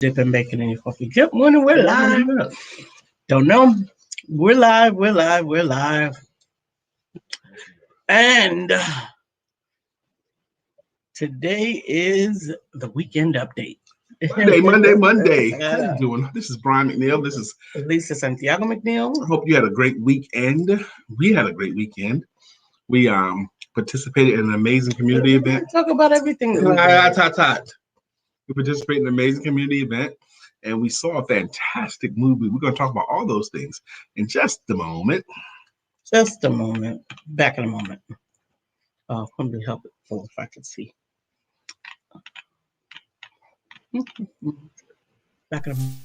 Dipping bacon in your coffee. Good morning, we're live. Don't know. We're live. And today is the weekend update. Monday. How you doing? This is Brian McNeill. This is Lisa Santiago McNeill. I hope you had a great weekend. We had a great weekend. We participated in an amazing community event. Talk about everything. We participated in an amazing community event, and we saw a fantastic movie. We're going to talk about all those things in just a moment. Back in a moment. Oh, let me help it if I can see. Back in a moment.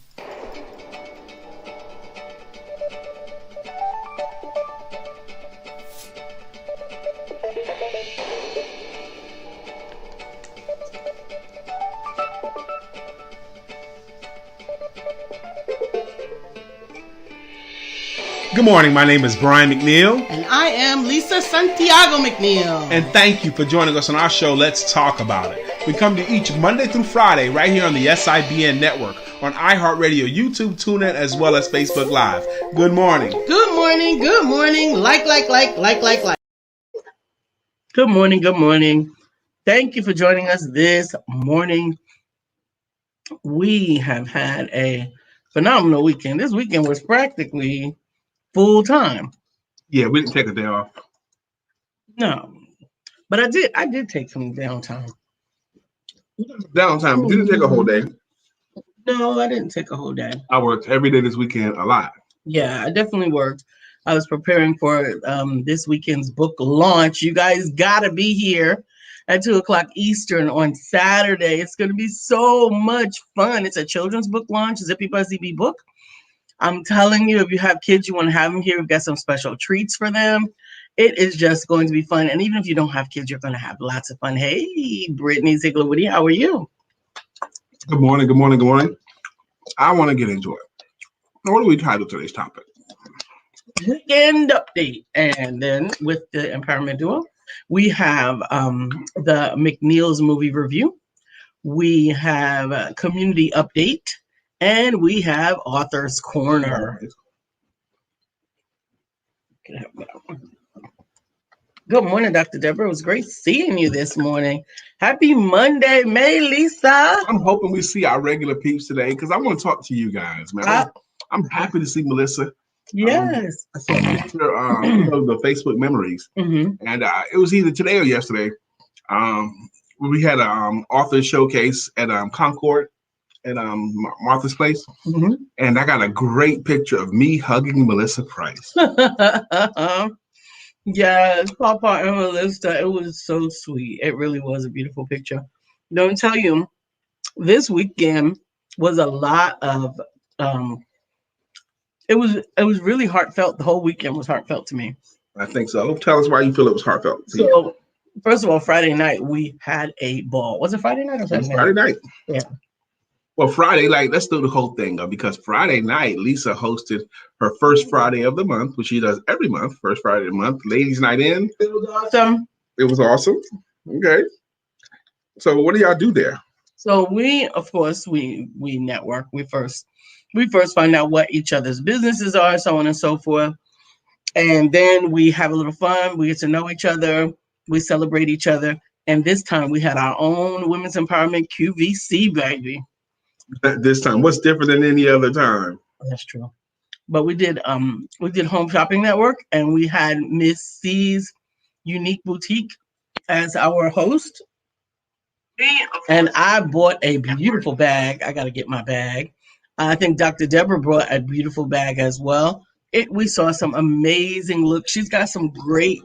Good morning. My name is Brian McNeill. And I am Lisa Santiago McNeill. And thank you for joining us on our show, Let's Talk About It. We come to each Monday through Friday right here on the SIBN network, on iHeartRadio, YouTube, TuneIn, as well as Facebook Live. Good morning. Good morning. Like. Good morning. Thank you for joining us this morning. We have had a phenomenal weekend. This weekend was practically full time. Yeah, we didn't take a day off. No, but I did take some downtime. Downtime, but you didn't take a whole day. No, I didn't take a whole day. I worked every day this weekend a lot. Yeah, I definitely worked. I was preparing for this weekend's book launch. You guys gotta be here at 2:00 Eastern on Saturday. It's gonna be so much fun. It's a children's book launch, Zippy Buzzy Bee book. I'm telling you, if you have kids, you want to have them here. We've got some special treats for them. It is just going to be fun. And even if you don't have kids, you're going to have lots of fun. Hey, Brittany Ziegler-Woody, how are you? Good morning. I want to get into it. Now, what do we title today's topic? Weekend update. And then with the Empowerment Duo, we have the McNeil's movie review. We have a community update. And we have Author's Corner. Good morning, Dr. Deborah. It was great seeing you this morning. Happy Monday, May, Lisa. I'm hoping we see our regular peeps today because I want to talk to you guys, man. I'm happy to see Melissa. Yes. I saw a picture of the Facebook memories. Mm-hmm. And it was either today or yesterday. We had an author showcase at Concord. At Martha's Place, mm-hmm. And I got a great picture of me hugging Melissa Price. Yes, Papa and Melissa, it was so sweet. It really was a beautiful picture. Don't tell you, this weekend was a lot of. It was really heartfelt. The whole weekend was heartfelt to me. I think so. Tell us why you feel it was heartfelt. So, first of all, Friday night we had a ball. Was it Friday night or Saturday night? Friday night. Yeah. Well, Friday, let's do the whole thing because Friday night, Lisa hosted her first Friday of the month, which she does every month, first Friday of the month, Ladies Night In. It was awesome. It was awesome. Okay. So what do y'all do there? So we network. We first find out what each other's businesses are, so on and so forth. And then we have a little fun. We get to know each other. We celebrate each other. And this time we had our own Women's Empowerment QVC, baby. This time, what's different than any other time? That's true. But we did Home Shopping Network, and we had Miss C's Unique Boutique as our host. And I bought a beautiful bag. I got to get my bag. I think Dr. Deborah brought a beautiful bag as well. We saw some amazing looks. She's got some great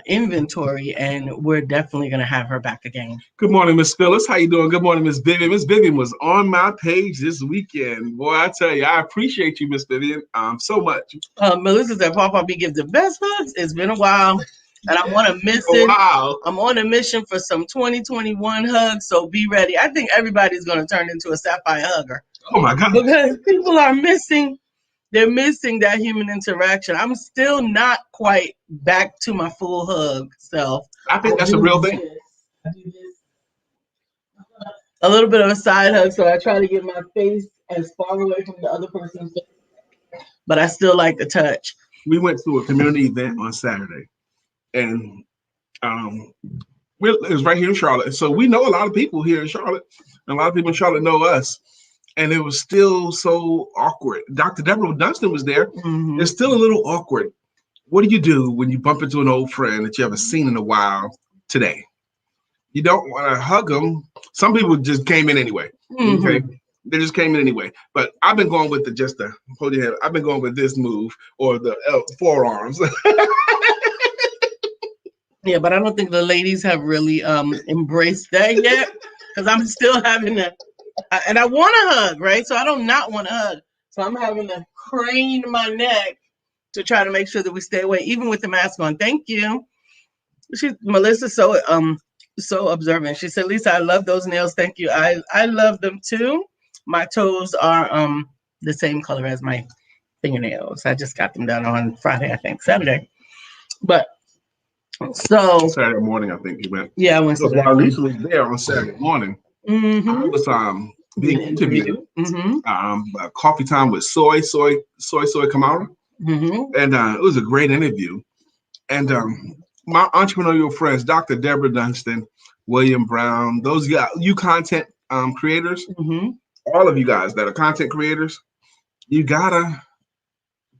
inventory, and we're definitely going to have her back again. Good morning, Miss Phyllis. How you doing? Good morning, Miss Vivian. Miss Vivian was on my page this weekend. Boy, I tell you, I appreciate you, Miss Vivian, so much. Melissa said, Papa B gives the best hugs. It's been a while, and I'm on a mission. Wow. I'm on a mission for some 2021 hugs, so be ready. I think everybody's going to turn into a sapphire hugger. Oh, my God. Because people are missing. They're missing that human interaction. I'm still not quite back to my full hug self. I think that's a real thing. a little bit of a side hug, so I try to get my face as far away from the other person's face, but I still like to touch. We went to a community event on Saturday, and um, it was right here in Charlotte. So we know a lot of people here in Charlotte, and a lot of people in Charlotte know us. And it was still so awkward. Dr. Deborah Dunstan was there. Mm-hmm. It's still a little awkward. What do you do when you bump into an old friend that you haven't seen in a while today? You don't want to hug them. Some people just came in anyway. Mm-hmm. Okay, they just came in anyway. But I've been going with hold your head. I've been going with this move or the forearms. Yeah, but I don't think the ladies have really embraced that yet, because I'm still having to, and I want to hug, right? So I don't not want to hug. So I'm having to crane my neck to try to make sure that we stay away, even with the mask on. Thank you. Melissa's so observant. She said, Lisa, I love those nails. Thank you. I love them too. My toes are the same color as my fingernails. I just got them done on Friday, I think, Saturday. But so Saturday morning, I think you went. Yeah, I went Saturday. While Lisa was there on Saturday morning, Mm-hmm. I was being interviewed. Mm-hmm. Coffee time with Soy Kamara. Mm-hmm. And it was a great interview. And my entrepreneurial friends, Dr. Deborah Dunstan, William Brown, those guys, you content creators, Mm-hmm. all of you guys that are content creators, you gotta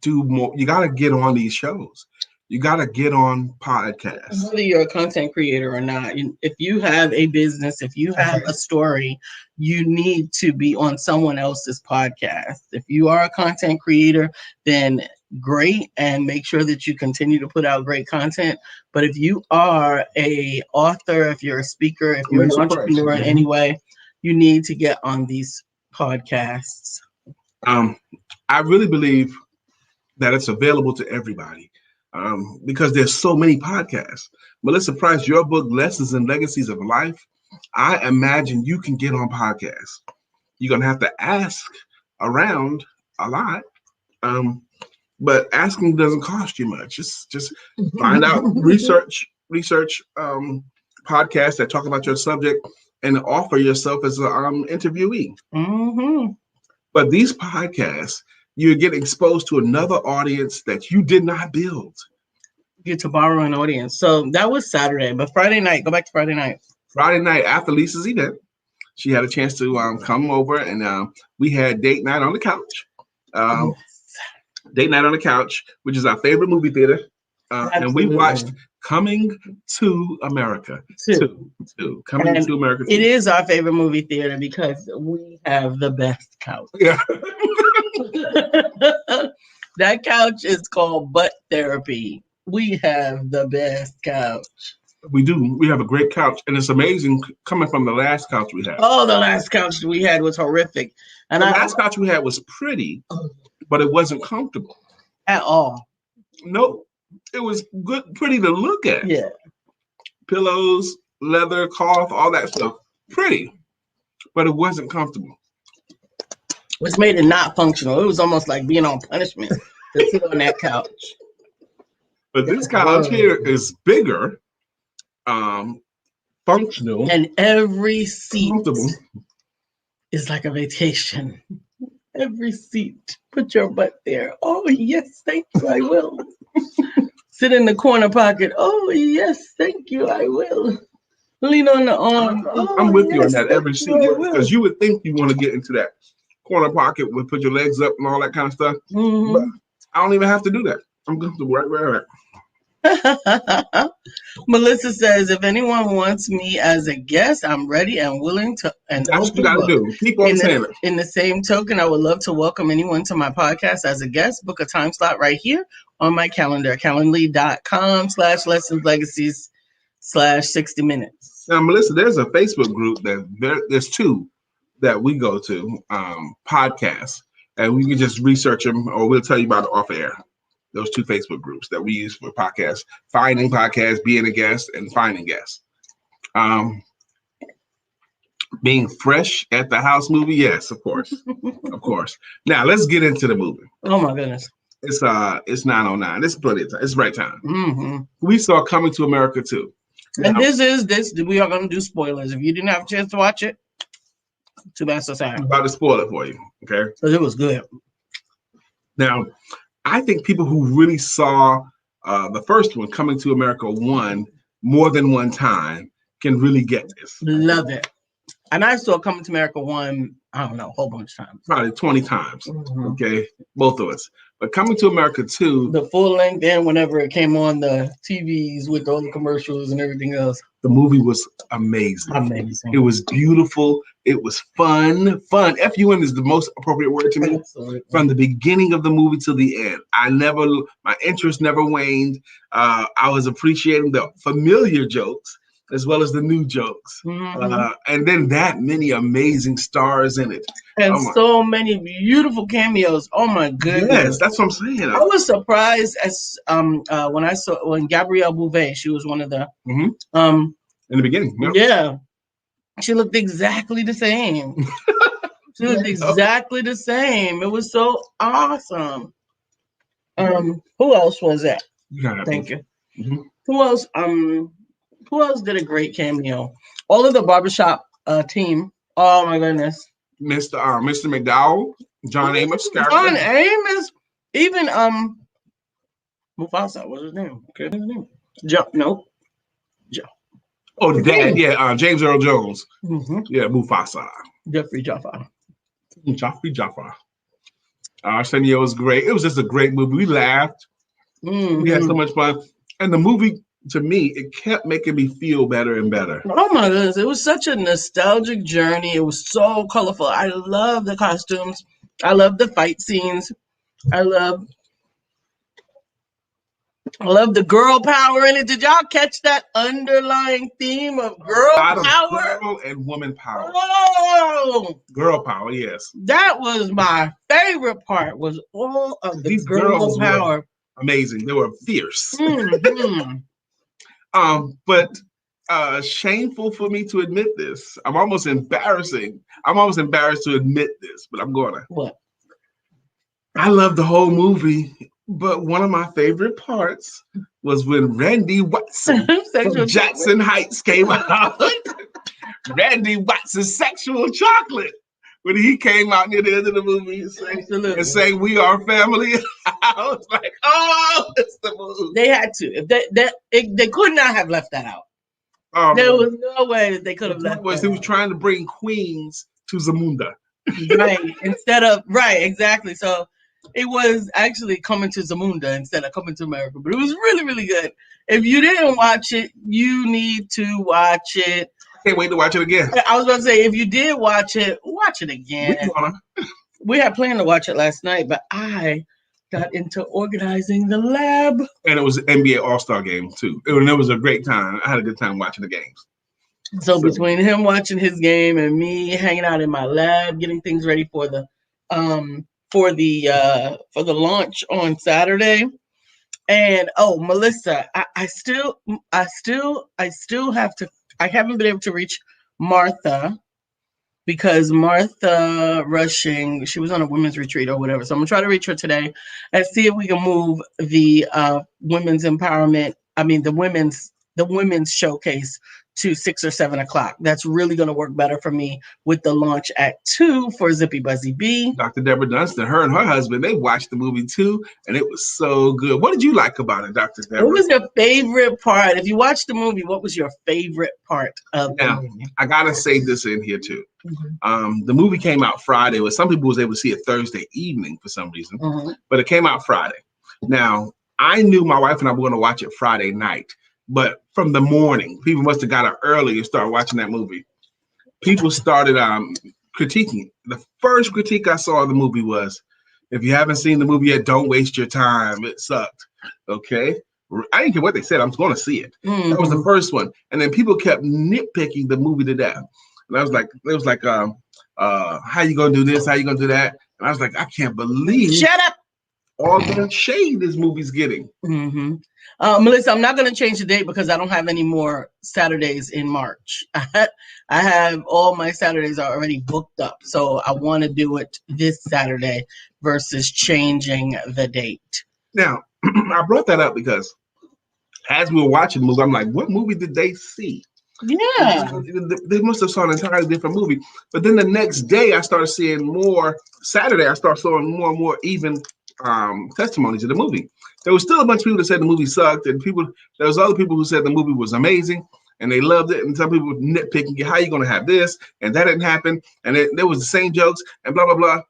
do more. You gotta get on these shows. You gotta get on podcasts. Whether you're a content creator or not, if you have a business, if you have a story, you need to be on someone else's podcast. If you are a content creator, then great, and make sure that you continue to put out great content. But if you are a author, if you're a speaker, if you're an entrepreneur in any way, you need to get on these podcasts. I really believe that it's available to everybody. Because there's so many podcasts. Melissa Price, your book, Lessons and Legacies of Life, I imagine you can get on podcasts. You're going to have to ask around a lot, but asking doesn't cost you much. Just find out, research podcasts that talk about your subject and offer yourself as an interviewee. Mm-hmm. But these podcasts, you get exposed to another audience that you did not build. Get to borrow an audience. So that was Saturday, but Friday night, go back to Friday night. Friday night after Lisa's event, she had a chance to come over, and we had date night on the couch. Date night on the couch, which is our favorite movie theater. And we watched Coming to America. Coming to America 2. It is our favorite movie theater because we have the best couch. Yeah. That couch is called butt therapy. We have the best couch. We do. We have a great couch, and it's amazing coming from the last couch we had. Oh, the last couch we had was horrific. And the last couch we had was pretty, but it wasn't comfortable at all. Nope. It was good, pretty to look at. Yeah. Pillows, leather, cloth, all that stuff. Pretty, but it wasn't comfortable. Which made it not functional. It was almost like being on punishment to sit on that couch. But this couch here is bigger, functional, and every seat is like a vacation. Every seat. Put your butt there. Oh, yes, thank you, I will. Sit in the corner pocket. Oh, yes, thank you, I will. Lean on the arm. I'm with you on that every seat. Because you would think you want to get into that corner pocket with put your legs up and all that kind of stuff. Mm-hmm. But I don't even have to do that. I'm comfortable right where I'm at. Melissa says, if anyone wants me as a guest, I'm ready and willing to. And that's what you gotta do. Keep on saying it. In the same token, I would love to welcome anyone to my podcast as a guest. Book a time slot right here on my calendar, calendly.com/lessonslegacies/60 minutes. Now, Melissa, there's a Facebook group there's two that we go to, podcasts, and we can just research them, or we'll tell you about it off air. Those two Facebook groups that we use for podcasts, finding podcasts, being a guest, and finding guests. Being fresh at the house movie, yes, of course. Of course. Now let's get into the movie. Oh my goodness. It's 9:09. It's plenty of time. It's the right time. Mm-hmm. We saw Coming to America 2. And this we are going to do spoilers. If you didn't have a chance to watch it, Too bad, so sad. I'm about to spoil it for you. Okay. Because it was good. Now, I think people who really saw the first one, Coming to America 1, more than one time can really get this. Love it. And I saw Coming to America 1, I don't know, a whole bunch of times. Probably 20 times. Okay. Both of us. But Coming to America 2. The full length and whenever it came on the TVs with all the commercials and everything else. The movie was amazing. Amazing. It was beautiful. It was fun. Fun. F-U-N is the most appropriate word to me. Absolutely. From the beginning of the movie to the end. My interest never waned. I was appreciating the familiar jokes as well as the new jokes. And then that many amazing stars in it. And so many beautiful cameos. Oh my goodness. Yes, that's what I'm saying. I was surprised as when Gabrielle Bouvet, she was one of the in the beginning. Yep. Yeah. She looked exactly the same. She looked exactly the same. It was so awesome. Who else was that? Thank you. Who else? Who else did a great cameo? All of the barbershop team. Oh my goodness. Mr. McDowell, John Amos, John Amos, even Mufasa. What's his name? Okay, his name. Joe. Oh, the dad. Yeah, James Earl Jones. Yeah, Mufasa. Jeffrey Jaffa. Arsenio was great. It was just a great movie. We laughed. We had so much fun, and the movie, to me, it kept making me feel better and better. Oh my goodness. It was such a nostalgic journey. It was so colorful. I love the costumes. I love the fight scenes. I love the girl power in it. Did y'all catch that underlying theme of girl power? Girl and woman power. Oh! Girl power, yes. That was my favorite part, was all of the girl power. Amazing. They were fierce. But shameful for me to admit this. I'm almost embarrassed to admit this, but I'm gonna. What? I love the whole movie, but one of my favorite parts was when Randy Watson from Jackson Heights came out. Randy Watson's Sexual Chocolate. When he came out near the end of the movie and saying, "We are family," I was like, "Oh, it's the movie." They had to. They could not have left that out. There was no way that they could have left that out. He was trying to bring Queens to Zamunda. Right, exactly. So it was actually Coming to Zamunda instead of Coming to America. But it was really, really good. If you didn't watch it, you need to watch it. Can't wait to watch it again. I was going to say, if you did watch it again. We had planned to watch it last night, but I got into organizing the lab. And it was an NBA All-Star game, too. It was a great time. I had a good time watching the games. So between him watching his game and me hanging out in my lab, getting things ready for the launch on Saturday. And Melissa, I still have to. I haven't been able to reach Martha because Martha Rushing, she was on a women's retreat or whatever. So I'm gonna try to reach her today and see if we can move the women's empowerment. I mean the women's showcase to 6 or 7 o'clock. That's really going to work better for me with the launch at 2 for Zippy Buzzy B. Dr. Deborah Dunstan, her and her husband, they watched the movie too, and it was so good. What did you like about it, Dr. Deborah? What was your favorite part? If you watched the movie, what was your favorite part of the movie? I got to say this in here too. The movie came out Friday. Some people was able to see it Thursday evening for some reason, but it came out Friday. Now, I knew my wife and I were going to watch it Friday night. But from the morning, people must have got up early and started watching that movie. People started critiquing it. The first critique I saw of the movie was, if you haven't seen the movie yet, don't waste your time. It sucked. Okay? I didn't care what they said. I'm going to see it. That was the first one. And then people kept nitpicking the movie to death. And I was like, how you going to do this? How you going to do that? And I was like, I can't believe. Shut up. All the shade this movie's getting. Melissa, I'm not going to change the date because I don't have any more Saturdays in March. I have all my Saturdays are already booked up. So I want to do it this Saturday versus changing the date. Now, I brought that up because as we were watching the movie, I'm like, what movie did they see? Yeah. They must have saw an entirely different movie. But then the next day, I started seeing more. Saturday, I started seeing more and more even testimonies of the movie. There was still a bunch of people that said the movie sucked, and there was other people who said the movie was amazing and they loved it. And some people were nitpicking, how are you going to have this and that didn't happen, and there was the same jokes and blah blah blah.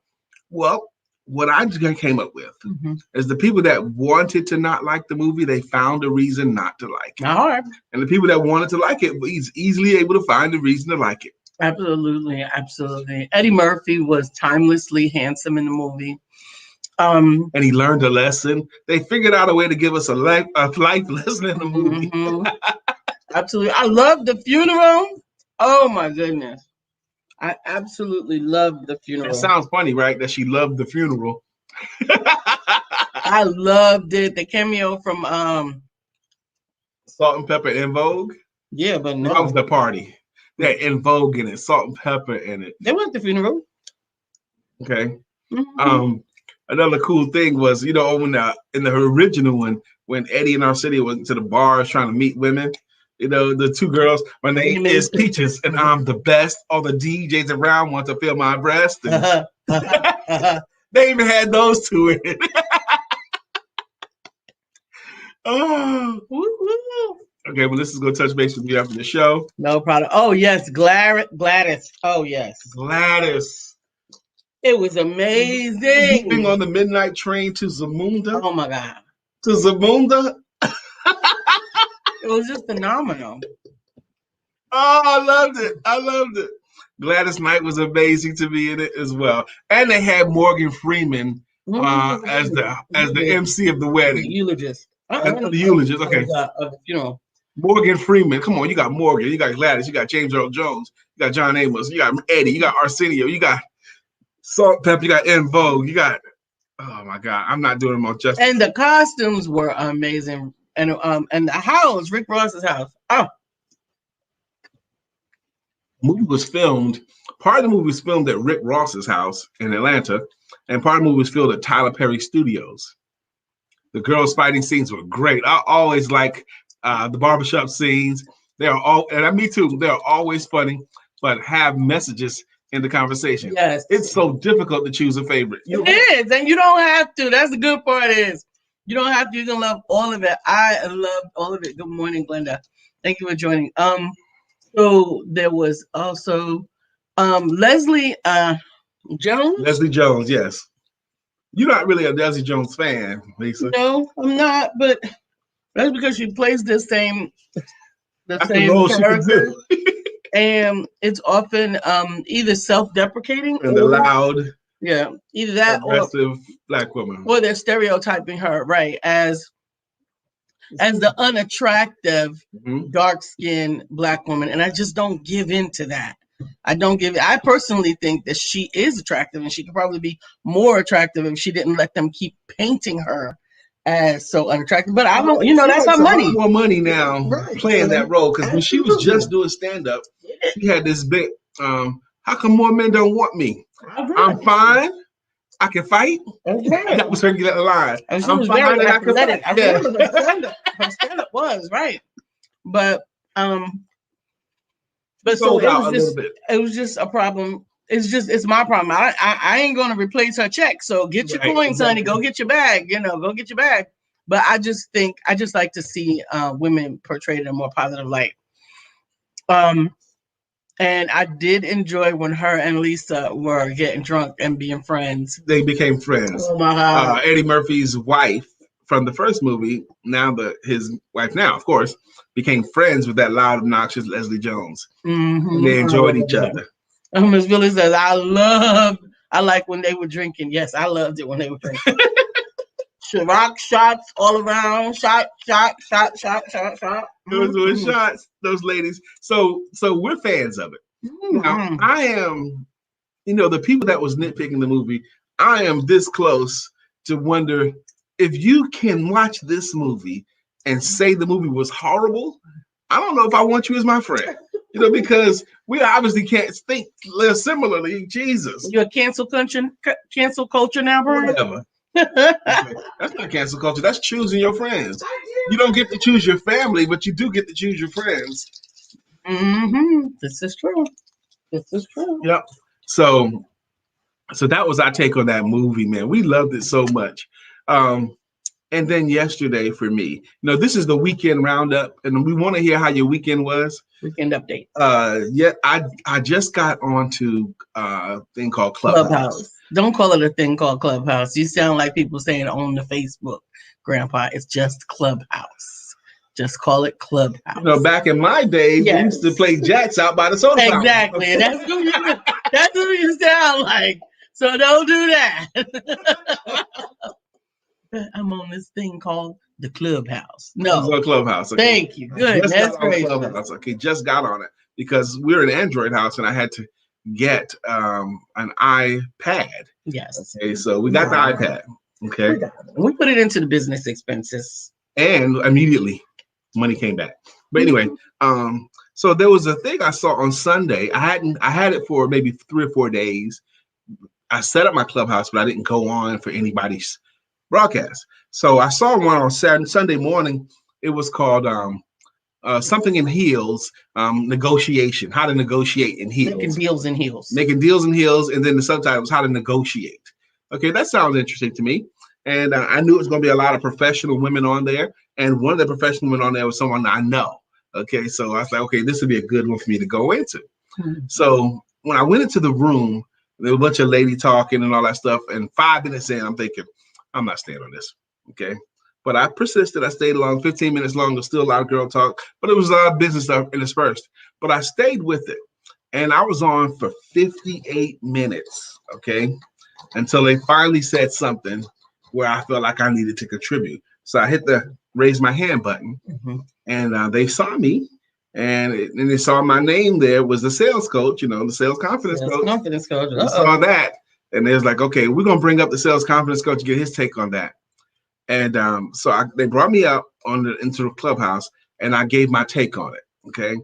Well, what I just came up with is the people that wanted to not like the movie, they found a reason not to like it. All right. And the people that wanted to like it, he's easily able to find a reason to like it. Absolutely, absolutely. Eddie Murphy was timelessly handsome in the movie. And he learned a lesson. They figured out a way to give us a life lesson in the movie. Absolutely. I love the funeral. Oh my goodness. I absolutely loved the funeral. It sounds funny, right? That she loved the funeral. I loved it. The cameo from Salt and Pepper in Vogue. Yeah, but no. That was the party. They're in Vogue in it, Salt and Pepper in it. They went to the funeral. Okay. Another cool thing was, when in the original one, when Eddie and Arsenio went to the bars trying to meet women, the two girls, my name is Peaches and I'm the best. All the DJs around want to feel my breast. They even had those two in it. Okay, well, this is going to touch base with you after the show. No problem. Oh, yes, Gladys. Oh, yes. Gladys. It was amazing. Moving on the midnight train to Zamunda. Oh, my God. To Zamunda. It was just phenomenal. Oh, I loved it. Gladys Knight was amazing to be in it as well. And they had Morgan Freeman as the MC of the wedding. The eulogist. The eulogist, okay. Morgan Freeman. Come on, you got Morgan, you got Gladys, you got James Earl Jones, you got John Amos, you got Eddie, you got Arsenio, you got Salt Pepper, you got En Vogue, you got, oh my God, I'm not doing them all justice. And the costumes were amazing. And the house, Rick Ross's house. Oh. Movie was filmed, part of the movie was filmed at Rick Ross's house in Atlanta, and part of the movie was filmed at Tyler Perry Studios. The girls fighting scenes were great. I always like the barbershop scenes. They are all, and me too, they're always funny, but have messages in the conversation. Yes. It's so difficult to choose a favorite. It is, and you don't have to. That's the good part is, you don't have to. You can love all of it. I loved all of it. Good morning, Glenda. Thank you for joining. So there was also Leslie Jones. Leslie Jones, yes. You're not really a Leslie Jones fan, Lisa. No, I'm not, but that's because she plays the same character. And it's often either self-deprecating and the loud, either that aggressive black woman, or they're stereotyping her as the unattractive dark-skinned black woman, and I just don't give into that. I personally think that she is attractive, and she could probably be more attractive if she didn't let them keep painting her as so unattractive. But I don't, that's her money. More money now playing that role, because when she was just doing stand-up, she had this big, how come more men don't want me? I'm fine. I can fight. Okay. That was her line. And she was very athletic. I remember her stand-up was right, but so it was just a problem. It's my problem. I ain't gonna replace her check. So get your coins, honey. Go get your bag. Go get your bag. But I just like to see women portrayed in a more positive light. And I did enjoy when her and Lisa were getting drunk and being friends. They became friends. Oh my God. Eddie Murphy's wife from the first movie, his wife now, of course, became friends with that loud, obnoxious Leslie Jones. And they enjoyed each other. Miss Phyllis says, I like when they were drinking. Yes, I loved it when they were drinking. Rock shots all around. Shot. Those were shots, those ladies. So we're fans of it. Now, I am, the people that was nitpicking the movie, I am this close to wonder if you can watch this movie and say the movie was horrible. I don't know if I want you as my friend, because we obviously can't think similarly. Jesus. You're a cancel culture now, bro? Whatever. That's not cancel culture. That's choosing your friends. You don't get to choose your family, but you do get to choose your friends. This is true. This is true. Yep. So that was our take on that movie, man. We loved it so much. And then yesterday for me, this is the weekend roundup, and we want to hear how your weekend was. Weekend update. Yeah, I just got onto a thing called Clubhouse. Don't call it a thing called Clubhouse. You sound like people saying on the Facebook, Grandpa. It's just Clubhouse. Just call it Clubhouse. Back in my days, we used to play jacks out by the soda fountain. Exactly. And that's what you sound like. So don't do that. I'm on this thing called the Clubhouse. No. It's on Clubhouse. Okay. Thank you. Good. That's great. Okay, just got on it because we're an Android house and I had to get an iPad. Yes. Okay, so we got the iPad. Okay. We put it into the business expenses. And immediately money came back. But anyway, so there was a thing I saw on Sunday. I had it for maybe 3 or 4 days. I set up my Clubhouse, but I didn't go on for anybody's broadcast. So I saw one on Sunday morning. It was called something in heels, negotiation, how to negotiate in heels. Making deals in heels. And then the subtitle was how to negotiate. Okay, that sounds interesting to me. And I knew it was going to be a lot of professional women on there. And one of the professional women on there was someone I know. Okay, so I was like, okay, this would be a good one for me to go into. So when I went into the room, there was a bunch of lady talking and all that stuff. And 5 minutes in, I'm thinking, I'm not staying on this. Okay. But I persisted. I stayed along 15 minutes longer, still a lot of girl talk, but it was a lot of business stuff interspersed. But I stayed with it. And I was on for 58 minutes. Okay. Until they finally said something where I felt like I needed to contribute. So I hit the raise my hand button and they saw me. And they saw my name there was the sales coach, the sales confidence coach. They saw that. And they was like, okay, we're going to bring up the sales confidence coach to get his take on that. And they brought me up into the Clubhouse and I gave my take on it. Okay.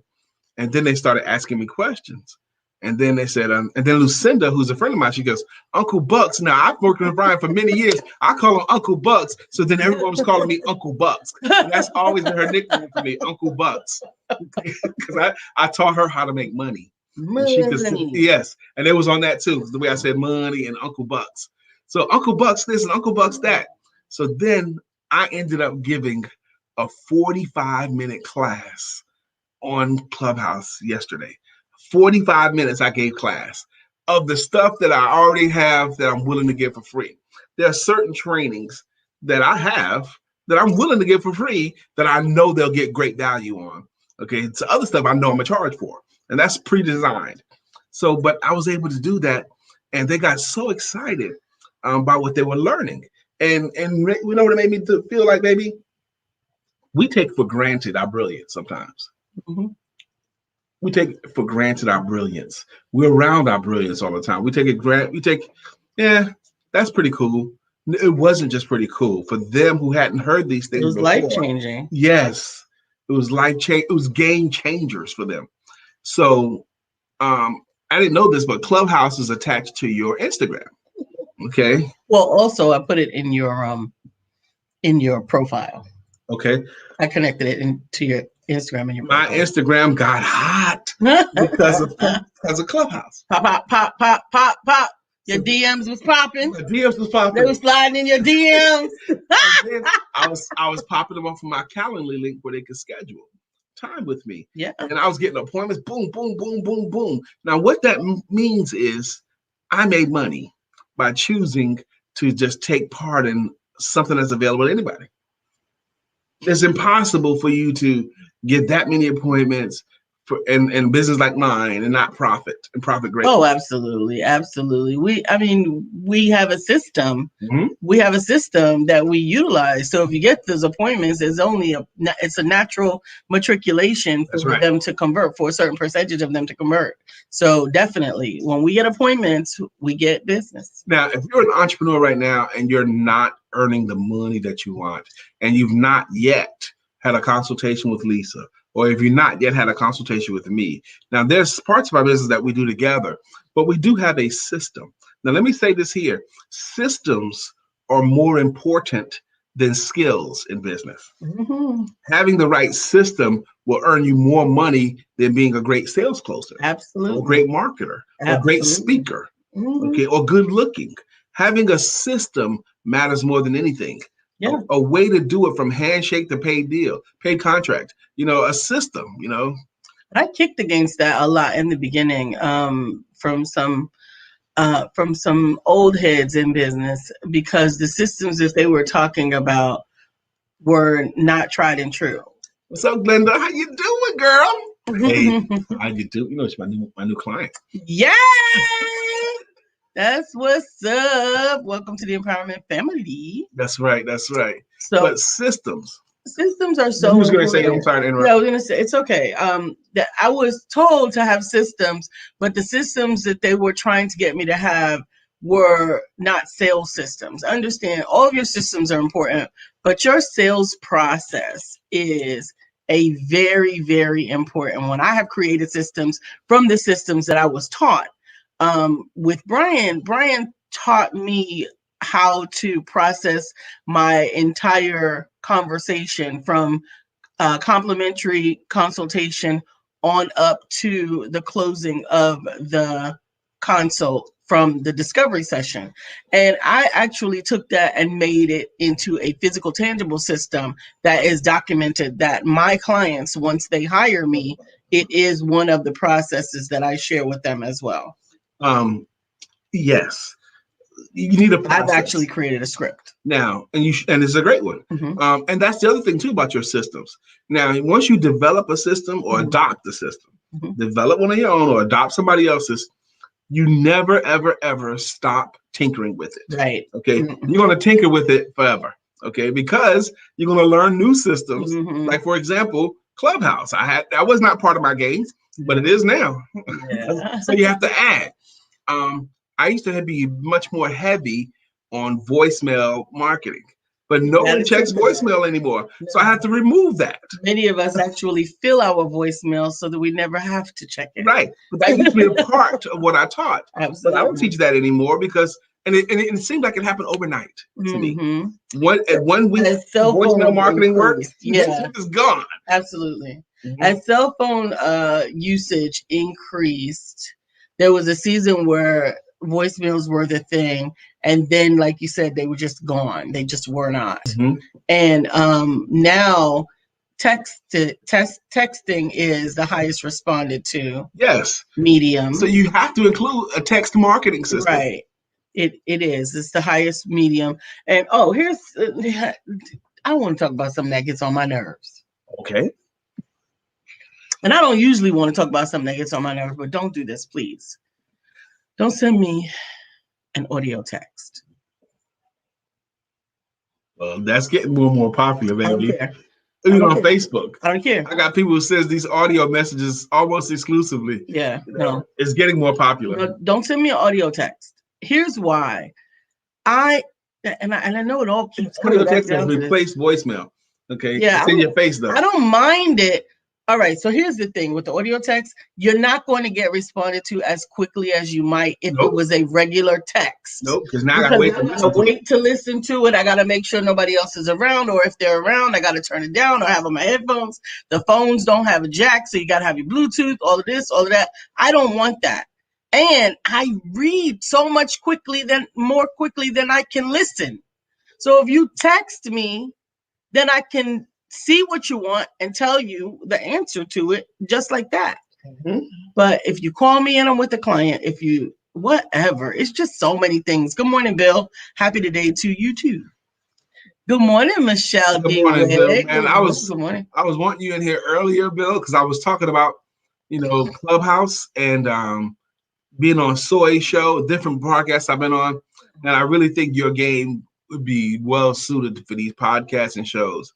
And then they started asking me questions. And then they said, and then Lucinda, who's a friend of mine, she goes, Uncle Bucks. Now, I've worked with Brian for many years. I call him Uncle Bucks. So then everyone was calling me Uncle Bucks. And that's always been her nickname for me, Uncle Bucks. Because I taught her how to make money. And yes. And it was on that too, the way I said money and Uncle Bucks. So Uncle Bucks this and Uncle Bucks that. So then I ended up giving a 45-minute class on Clubhouse yesterday. 45 minutes I gave class of the stuff that I already have that I'm willing to give for free. There are certain trainings that I have that I'm willing to give for free that I know they'll get great value on. Okay, it's other stuff I know I'm a charge for, and that's pre-designed. So, but I was able to do that, and they got so excited by what they were learning. And we know what it made me feel like, baby? We take for granted our brilliance sometimes. We take for granted our brilliance. We're around our brilliance all the time. We take that's pretty cool. It wasn't just pretty cool. For them who hadn't heard these things before, life-changing. Yes. It was life-changing. It was game changers for them. So I didn't know this, but Clubhouse is attached to your Instagram. Okay. Well, also I put it in your profile. Okay. I connected it into your Instagram and your profile. My Instagram got hot because of Clubhouse. Pop. Your DMs was popping. The DMs was popping. They were sliding in your DMs. I was popping them off of my Calendly link where they could schedule time with me. Yeah. And I was getting appointments. Boom, boom, boom, boom, boom. Now, what that means is I made money by choosing to just take part in something that's available to anybody. It's impossible for you to get that many appointments in business like mine and not profit greatly. Oh, absolutely. We have a system. We have a system that we utilize. So if you get those appointments, it's a natural matriculation for them to convert, for a certain percentage of them to convert. So definitely, when we get appointments, we get business. Now, if you're an entrepreneur right now and you're not earning the money that you want, and you've not yet had a consultation with Lisa, or if you've not yet had a consultation with me. Now, there's parts of our business that we do together, but we do have a system. Now, let me say this here. Systems are more important than skills in business. Mm-hmm. Having the right system will earn you more money than being a great sales closer, or a Absolutely. great marketer, or a great Absolutely. speaker, Mm-hmm. okay, or good looking. Having a system matters more than anything. Yeah. A way to do it from handshake to paid deal, paid contract, a system, I kicked against that a lot in the beginning, from some old heads in business, because the systems that they were talking about were not tried and true. What's up, Glenda? How you doing, girl? Hey, how you do? It's my new client. Yeah, that's what's up. Welcome to the empowerment family. That's right. That's right. So, but systems are so. Who's going to say? I'm sorry to interrupt. Yeah, I was going to say it's okay. That I was told to have systems, but the systems that they were trying to get me to have were not sales systems. Understand, all of your systems are important, but your sales process is a very, very important one. I have created systems from the systems that I was taught. With Brian taught me how to process my entire conversation from complimentary consultation on up to the closing of the consult from the discovery session. And I actually took that and made it into a physical, tangible system that is documented, that my clients, once they hire me, it is one of the processes that I share with them as well. Yes. You need a process. I've actually created a script now, and it's a great one. Mm-hmm. And that's the other thing too about your systems. Now, once you develop a system or Mm-hmm. adopt a system, Mm-hmm. develop one of your own or adopt somebody else's, you never, ever, ever stop tinkering with it. Right. Okay. Mm-hmm. You're going to tinker with it forever. Okay. Because you're going to learn new systems. Mm-hmm. Like, for example, Clubhouse. That was not part of my games, but it is now. Yeah. So you have to add. I used to be much more heavy on voicemail marketing, but no one checks voicemail anymore. No. So I had to remove that. Many of us actually fill our voicemail so that we never have to check it. Right. But that used to be a part of what I taught. Absolutely. But I don't teach that anymore because, and it seemed like it happened overnight to me. One week, voicemail marketing worked, yeah, it's gone. Absolutely. Mm-hmm. As cell phone usage increased, there was a season where voicemails were the thing, and then, like you said, they were just gone. They just were not. Mm-hmm. And now texting is the highest responded to. Yes. Medium. So you have to include a text marketing system. Right. It is. It's the highest medium. And here's I want to talk about something that gets on my nerves. Okay. And I don't usually want to talk about something that gets on my nerves, but don't do this, please. Don't send me an audio text. Well, that's getting more and more popular, baby. I don't care. Even on Facebook. I don't care. I got people who says these audio messages almost exclusively. Yeah, no. It's getting more popular. No, don't send me an audio text. Here's why. I know it all keeps audio text has replaced voicemail. Okay. Yeah. It's in your face though. I don't mind it. All right. So here's the thing with the audio text, you're not going to get responded to as quickly as you might if it was a regular text. Nope. Because now I gotta wait to listen to it. I gotta make sure nobody else is around, or if they're around, I gotta turn it down or have on my headphones. The phones don't have a jack, so you gotta have your Bluetooth, all of this, all of that. I don't want that. And I read so much more quickly than I can listen. So if you text me, then I can see what you want and tell you the answer to it just like that. Mm-hmm. But if you call me and I'm with a client, whatever, it's just so many things. Good morning, Bill. Happy today to you too. Good morning, Michelle. Good morning, Bill. Man, I was wanting you in here earlier, Bill, because I was talking about, Clubhouse and being on Soy Show, different podcasts I've been on, and I really think your game would be well suited for these podcasts and shows.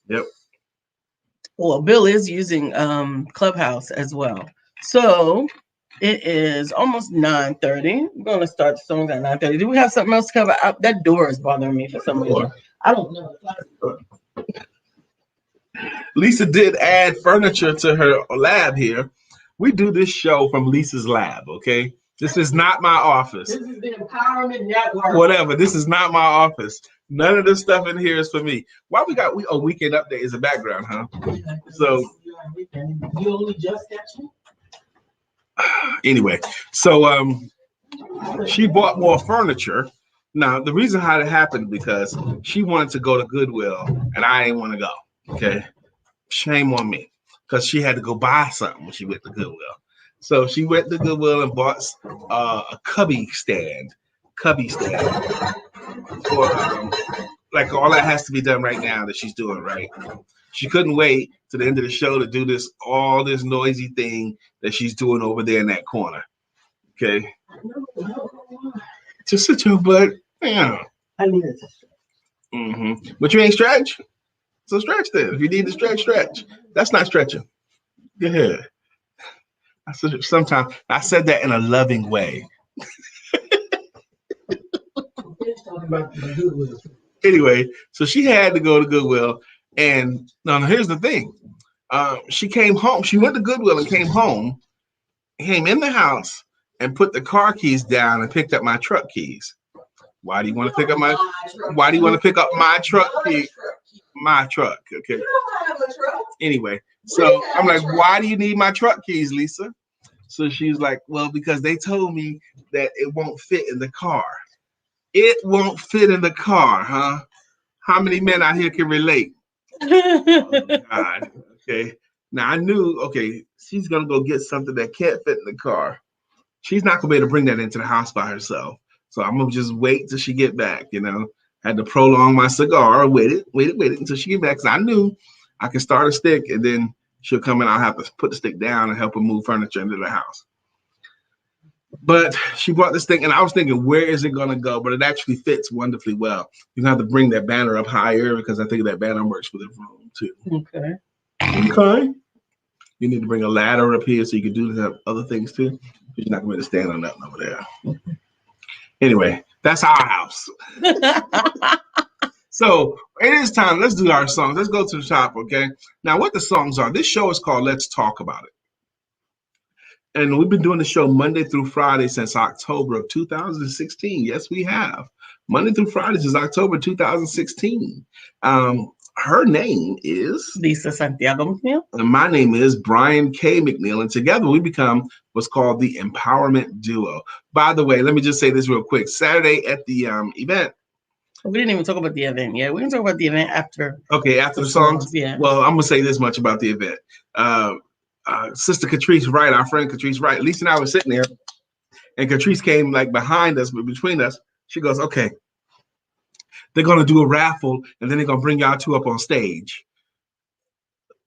Yep. Well, Bill is using Clubhouse as well. So it is almost 9:30. We're going to start the song at 9:30. Do we have something else to cover? That door is bothering me for some reason. I don't know. Lisa did add furniture to her lab here. We do this show from Lisa's lab, okay? This is not my office. This is the Empowerment Network. Whatever. This is not my office. None of this stuff in here is for me. Why we got weekend update is a background, huh? So you only just catching. Anyway, so she bought more furniture. Now the reason how it happened because she wanted to go to Goodwill and I didn't want to go. Okay, shame on me because she had to go buy something when she went to Goodwill. So she went to Goodwill and bought a cubby stand for like all that has to be done right now that she's doing right. She couldn't wait to the end of the show to do all this noisy thing that she's doing over there in that corner. Okay. Just sit your butt. Yeah. I need it. Mm-hmm. But you ain't stretch. So stretch then. If you need to stretch. That's not stretching. Go ahead. Sometimes I said that in a loving way. Anyway, so she had to go to Goodwill. And now here's the thing. She came home. She went to Goodwill and came home, came in the house and put the car keys down and picked up my truck keys. Why do you want to pick up my truck key? My truck. Okay. You don't have a truck. Anyway, so I'm like, why do you need my truck keys, Lisa? So she's like, well, because they told me that it won't fit in the car. It won't fit in the car, huh? How many men out here can relate? Oh, God. Okay. Now I knew, okay, she's going to go get something that can't fit in the car. She's not going to be able to bring that into the house by herself. So I'm going to just wait till she get back, Had to prolong my cigar, waited until she get back. Because I knew I could start a stick and then she'll come and I'll have to put the stick down and help her move furniture into the house. But she brought this thing and I was thinking, where is it going to go? But it actually fits wonderfully well. You have to bring that banner up higher because I think that banner works for the room too. Okay. You need to bring a ladder up here so you can do other things too. You're not going to stand on nothing over there. Anyway, that's our house. So it is time. Let's do our songs. Let's go to the top, okay? Now, what the songs are. This show is called Let's Talk About It. And we've been doing the show Monday through Friday since October of 2016. Yes, we have. Monday through Friday since October 2016. Her name is Lisa Santiago McNeill. And my name is Brian K. McNeill. And together we become what's called the Empowerment Duo. By the way, let me just say this real quick. Saturday at the event. We didn't even talk about the event yet. We can talk about the event after. Okay, after the songs? Yeah. Well, I'm going to say this much about the event. Sister Catrice Wright, our friend Catrice Wright, Lisa and I were sitting there, and Catrice came like behind us, but between us, she goes, okay, they're going to do a raffle, and then they're going to bring y'all two up on stage.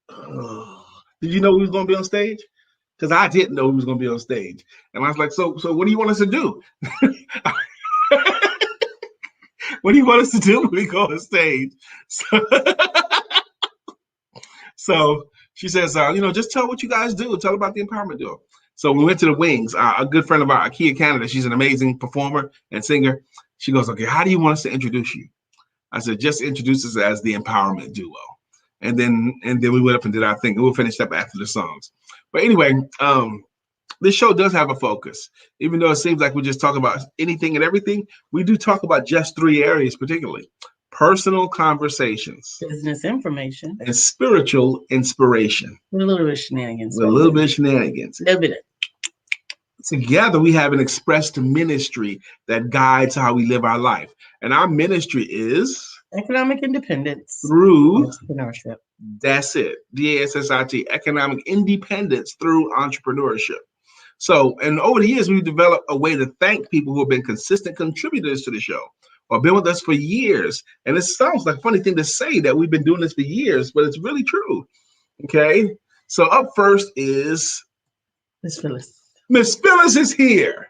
Did you know we was going to be on stage? Because I didn't know we was going to be on stage. And I was like, so what do you want us to do? What do you want us to do when we go on stage? So she says, just tell what you guys do. Tell about the Empowerment Duo. So we went to the wings. A good friend of ours, Akia Canada, she's an amazing performer and singer. She goes, okay, how do you want us to introduce you? I said, just introduce us as the Empowerment Duo. And then we went up and did our thing. And we'll finish up after the songs. But anyway, this show does have a focus. Even though it seems like we just talk about anything and everything, we do talk about just three areas particularly. Personal conversations, business information, and spiritual inspiration. With a little bit of shenanigans. Together, we have an expressed ministry that guides how we live our life. And our ministry is economic independence through entrepreneurship. That's it. DASSIT, economic independence through entrepreneurship. So, and over the years, we've developed a way to thank people who have been consistent contributors to the show or been with us for years. And it sounds like a funny thing to say that we've been doing this for years, but it's really true. Okay. So up first is Miss Phyllis. Miss Phyllis is here.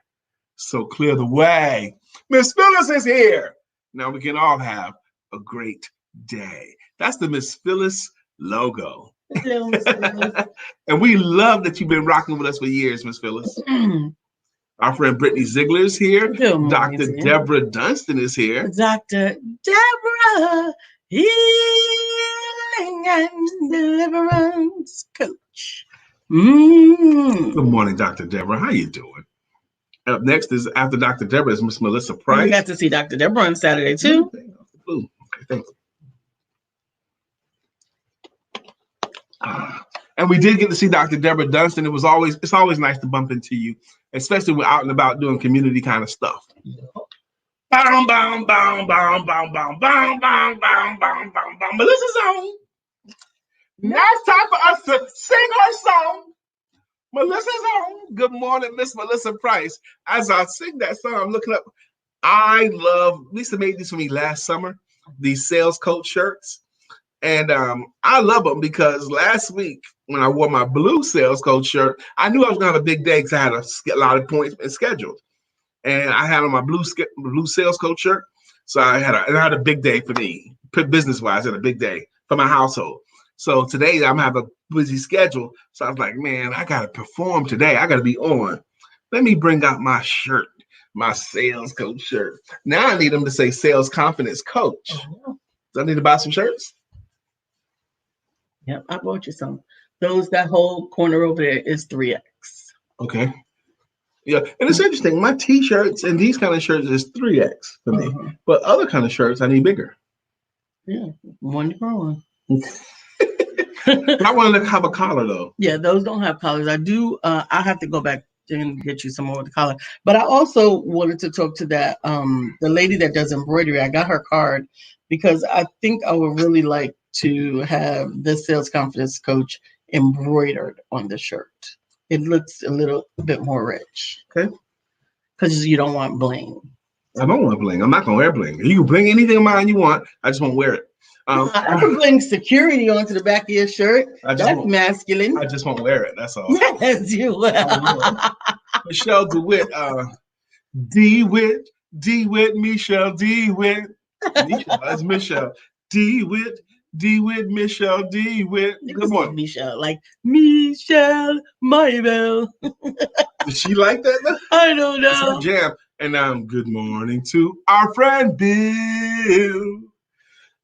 So clear the way. Miss Phyllis is here. Now we can all have a great day. That's the Miss Phyllis logo. Hello, Miss Phyllis. And we love that you've been rocking with us for years, Miss Phyllis. Our friend Brittany Ziegler is here. Dr. Deborah Dunstan is here. Dr. Deborah, healing and deliverance coach. Good morning, Dr. Deborah. How you doing? Up next is after Dr. Deborah is Miss Melissa And we Price. got to see Dr. Deborah on Saturday too. Okay, thanks. And we did get to see Dr. Deborah Dunstan. It's always nice to bump into you, especially when we're out and about doing community kind of stuff. Boom, boom, boom, boom, boom, boom, boom, boom, boom, boom, boom. Melissa's on. Now it's time for us to sing our song. Melissa's on. Good morning, Miss Melissa Price. As I sing that song, I'm looking up. Lisa made these for me last summer, these sales coach shirts. And I love them because last week when I wore my blue sales coach shirt, I knew I was going to have a big day because I had a lot of appointments scheduled. And I had on my blue sales coach shirt. So I had a big day for me, business-wise, and a big day for my household. So today I'm having a busy schedule. So I was like, man, I got to perform today. I got to be on. Let me bring out my shirt, my sales coach shirt. Now I need them to say sales confidence coach. Oh. Do I need to buy some shirts? Yep, I bought you some. That whole corner over there is 3X. Okay. Yeah, and it's interesting. My T-shirts and these kind of shirts is 3X for me, but other kind of shirts I need bigger. Yeah, one for one. I want to have a collar though. Yeah, those don't have collars. I do. I have to go back and get you some more with the collar. But I also wanted to talk to that the lady that does embroidery. I got her card because I think I would really like to have the sales confidence coach embroidered on the shirt. It looks a little bit more rich. Okay. Because you don't want bling. I don't want bling. I'm not gonna wear bling. You can bling anything of mine you want. I just won't wear it. I can bling security onto the back of your shirt. That's masculine. I just won't wear it. That's all. Yes, you will. Michelle DeWitt, DeWitt, Michelle DeWitt. That's Michelle DeWitt, Michelle DeWitt. Good morning, Michelle. Like Michelle Maybell. Did she like that? I don't know. It's her jam. And good morning to our friend Bill.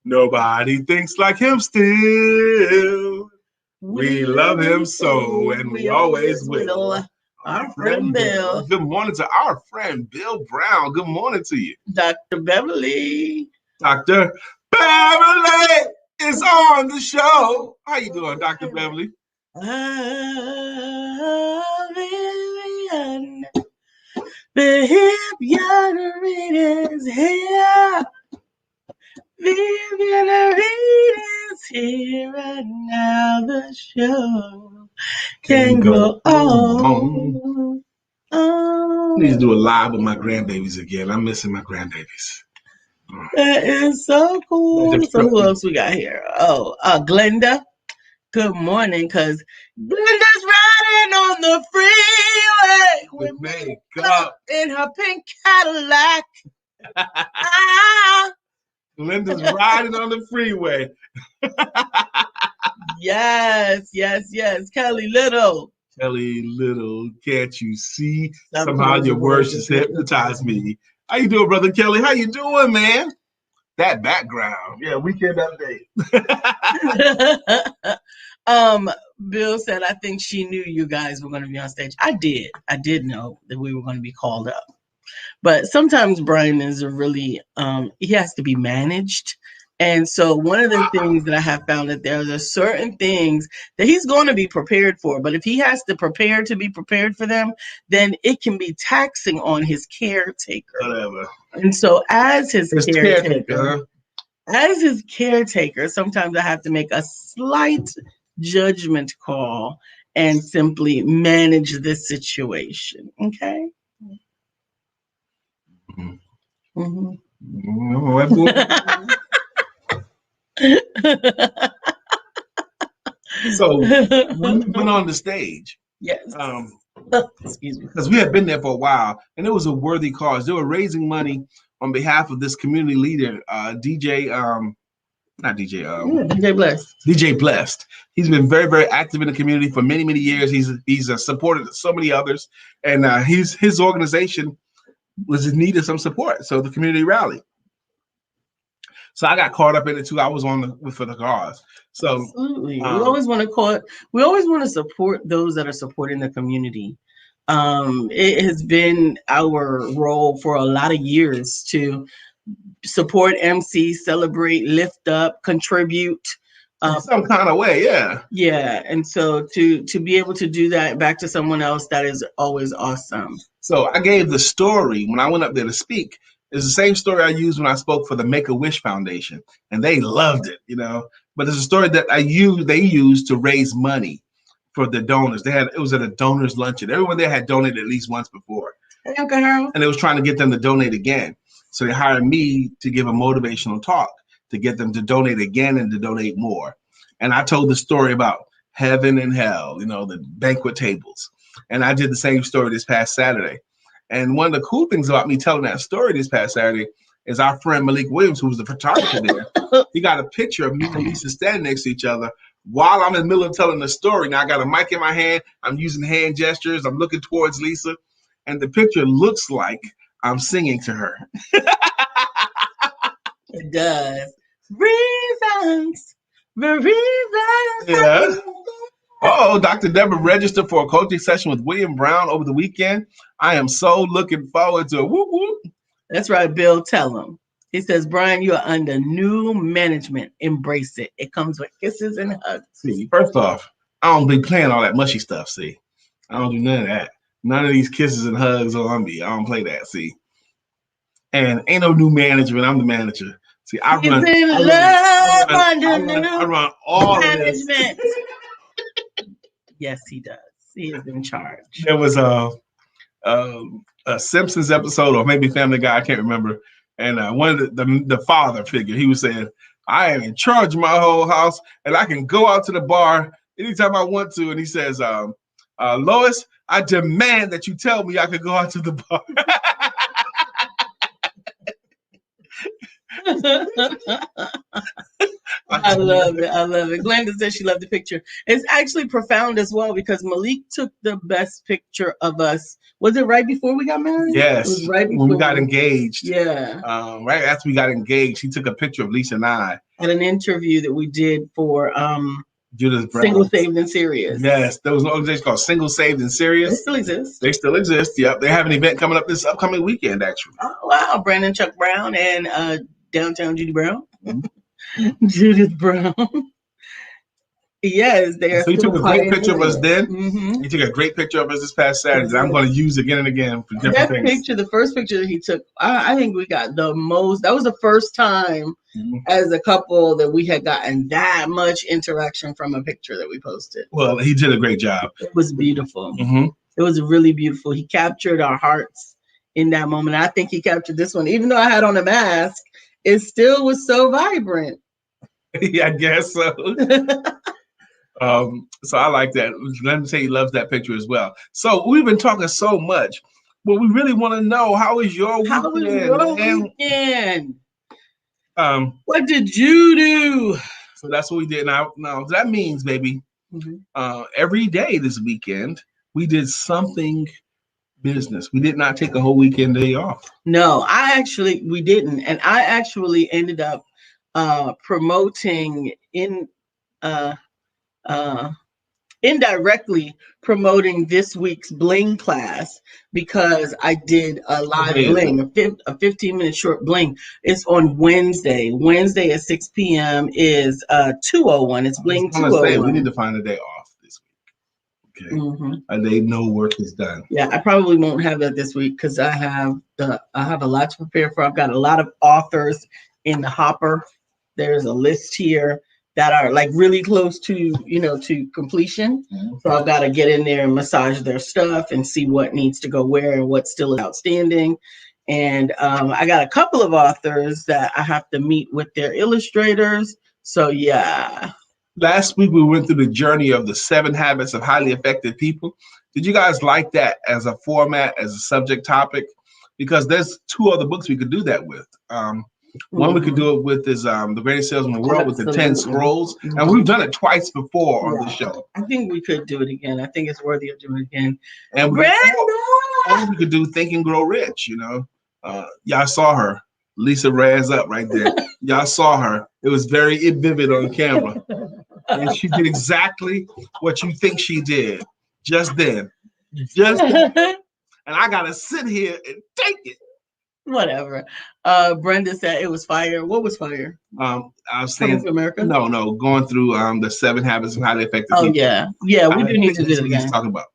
Nobody thinks like him still. We love him so, and we always will. Our friend Bill. Good morning to our friend Bill Brown. Good morning to you. Dr. Beverly. Dr. Beverly is on the show. How you doing, Dr. Beverly? Vivian. Vivian Reed is here. Vivian Reed is here, and now the show can go on. I need to do a live with my grandbabies again. I'm missing my grandbabies. That is so cool. So who else we got here? Oh, Glenda. Good morning, because Glenda's riding on the freeway with makeup in her pink Cadillac. Glenda's riding on the freeway. Yes. Kelly Little, can't you see? Somehow your words just hypnotize me. How you doing, Brother Kelly? How you doing, man? That background. Yeah, weekend update. Bill said, I think she knew you guys were going to be on stage. I did know that we were going to be called up. But sometimes Brian is really, he has to be managed. And so one of the things that I have found that there are certain things that he's going to be prepared for. But if he has to prepare to be prepared for them, then it can be taxing on his caretaker. Whatever. And so as his caretaker, sometimes I have to make a slight judgment call and simply manage the situation. Okay? Mm-hmm. So when we went on the stage, yes, excuse me, because we had been there for a while, and it was a worthy cause. They were raising money on behalf of this community leader, DJ Blessed. DJ Blessed. He's been very, very active in the community for many, many years. He's supported so many others, and his organization was in need of some support, so the community rallied. So I got caught up in it too. I was for the cause. So absolutely, we always want to support those that are supporting the community. It has been our role for a lot of years to support MC, celebrate, lift up, contribute. In some kind of way, yeah. Yeah, and so to be able to do that back to someone else, that is always awesome. So I gave the story when I went up there to speak. It's the same story I used when I spoke for the Make-A-Wish Foundation, and they loved it, you know. But it's a story that they used to raise money for the donors. It was at a donors luncheon. Everyone there had donated at least once before. Hey, Uncle Harold. And they was trying to get them to donate again. So they hired me to give a motivational talk to get them to donate again and to donate more. And I told the story about heaven and hell, you know, the banquet tables. And I did the same story this past Saturday. And one of the cool things about me telling that story this past Saturday is our friend Malik Williams, who was the photographer there. He got a picture of me and Lisa standing next to each other while I'm in the middle of telling the story. Now I got a mic in my hand. I'm using hand gestures. I'm looking towards Lisa. And the picture looks like I'm singing to her. It does. Reasons. Yeah. Oh, Dr. Deborah registered for a coaching session with William Brown over the weekend. I am so looking forward to it. Whoop, whoop. That's right, Bill. Tell him. He says, Brian, you are under new management. Embrace it. It comes with kisses and hugs. See, first off, I don't be playing all that mushy stuff, see. I don't do none of that. None of these kisses and hugs on me. I don't play that, see. And ain't no new management. I'm the manager. See, I run all management. Of this. Yes, he does. He is in charge. There was a Simpsons episode, or maybe Family Guy, I can't remember. And one of the father figure, he was saying, I am in charge of my whole house, and I can go out to the bar anytime I want to. And he says, Lois, I demand that you tell me I could go out to the bar. I love it. I love it. Glenda says she loved the picture. It's actually profound as well because Malik took the best picture of us. Was it right before we got married? Yes. It was right before when we got engaged. Yeah. Right after we got engaged, he took a picture of Lisa and I. At an interview that we did for Judith Brown. Single, Saved, and Serious. Yes. There was an organization called Single, Saved, and Serious. They still exist. They still exist. Yep. They have an event coming up this upcoming weekend, actually. Oh, wow. Brandon Chuck Brown and Downtown Judy Brown. Mm-hmm. Judith Brown. Yes, they are. So he took a great picture of us then. Mm-hmm. He took a great picture of us this past Saturday that I'm going to use again and again for different things. Picture, the first picture that he took, I think we got the most. That was the first time as a couple that we had gotten that much interaction from a picture that we posted. Well, he did a great job. It was beautiful. Mm-hmm. It was really beautiful. He captured our hearts in that moment. I think he captured this one, even though I had on a mask. It still was so vibrant. Yeah, I guess so. So I like that. Let me say he loves that picture as well. So we've been talking so much, but we really want to know, how was your weekend? How was your weekend? What did you do? So that's what we did. Now that means, baby, every day this weekend we did something business. We did not take a whole weekend day off. No, we didn't. And I actually ended up promoting indirectly promoting this week's bling class because I did a live bling, a 15-minute short bling. It's on Wednesday. Wednesday at 6 p.m. is 201. It's bling 201. We need to find a day off this week. Okay. Mm-hmm. A day no work is done. Yeah, I probably won't have that this week because I have a lot to prepare for. I've got a lot of authors in the hopper. There's a list here that are like really close to completion. Mm-hmm. So I've got to get in there and massage their stuff and see what needs to go where and what still is outstanding. And I got a couple of authors that I have to meet with their illustrators. So yeah. Last week we went through the journey of the 7 habits of highly effective people. Did you guys like that as a format, as a subject topic? Because there's 2 other books we could do that with. One we could do it with is The Greatest Salesman in the World with the 10 Scrolls. And we've done it twice before on the show. I think we could do it again. I think it's worthy of doing it again. And we could do Think and Grow Rich, y'all saw her. Lisa raised up right there. Y'all saw her. It was very vivid on camera. And she did exactly what you think she did just then. Just that. And I gotta sit here and take it. Whatever. Brenda said it was fire. What was fire? I was Coming saying to America? no, going through the 7 habits of highly effective Oh people. yeah, we do need think to do that's it what he's again. talking about.